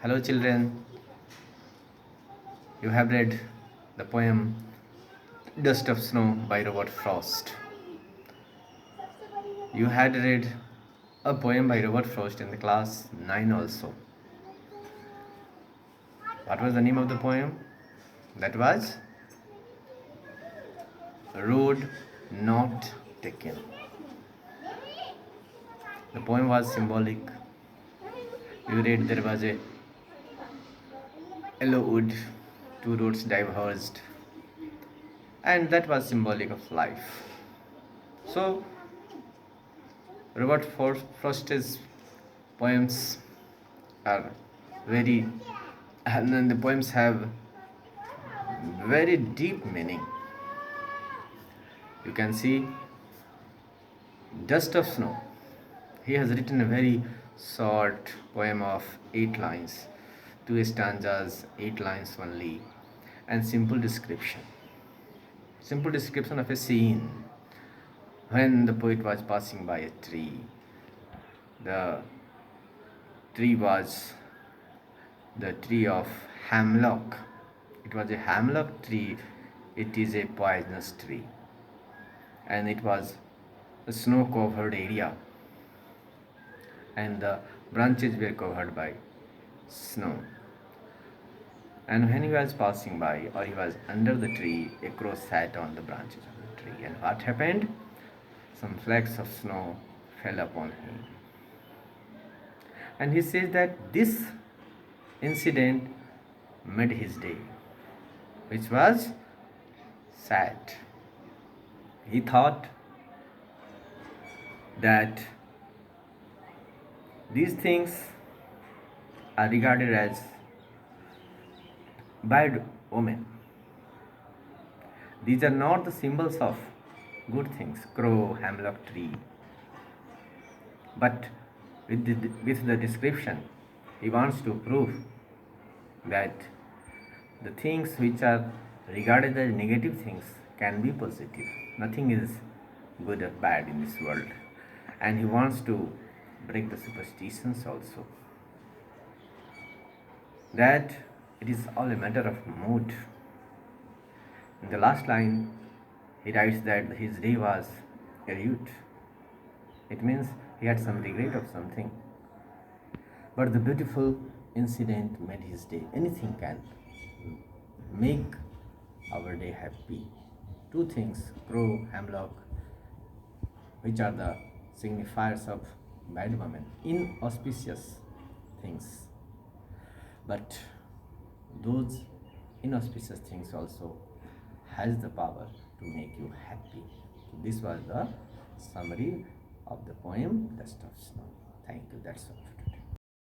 Hello, children. You have read the poem Dust of Snow by Robert Frost. You had read a poem by Robert Frost in the class 9 also. What was the name of the poem? That was Road Not Taken. The poem was symbolic. You read there was a yellow wood, two roads diverged, and that was symbolic of life. So, Robert Frost's poems are very, and then the poems have very deep meaning. You can see Dust of Snow. He has written a very short poem of 8 lines, 2 stanzas, 8 lines only, and simple description. Simple description of a scene when the poet was passing by a tree. The tree was the tree of hemlock. It was a hemlock tree. It is a poisonous tree, and it was a snow covered area, and the branches were covered by snow. And when he was passing by, or he was under the tree, a crow sat on the branches of the tree. And what happened? Some flakes of snow fell upon him. And he says that this incident made his day, which was sad. He thought that these things are regarded as bad omen. These are not the symbols of good things, crow, hemlock tree. But with the description, he wants to prove that the things which are regarded as negative things can be positive. Nothing is good or bad in this world. And he wants to break the superstitions also. That it is all a matter of mood. In the last line, he writes that his day was a rout. It means he had some regret of something. But the beautiful incident made his day. Anything can make our day happy. Two things, crow, hemlock, which are the signifiers of bad women, inauspicious things. But those inauspicious things also has the power to make you happy. This was the summary of the poem Dust of Snow. Thank you. That's all for today.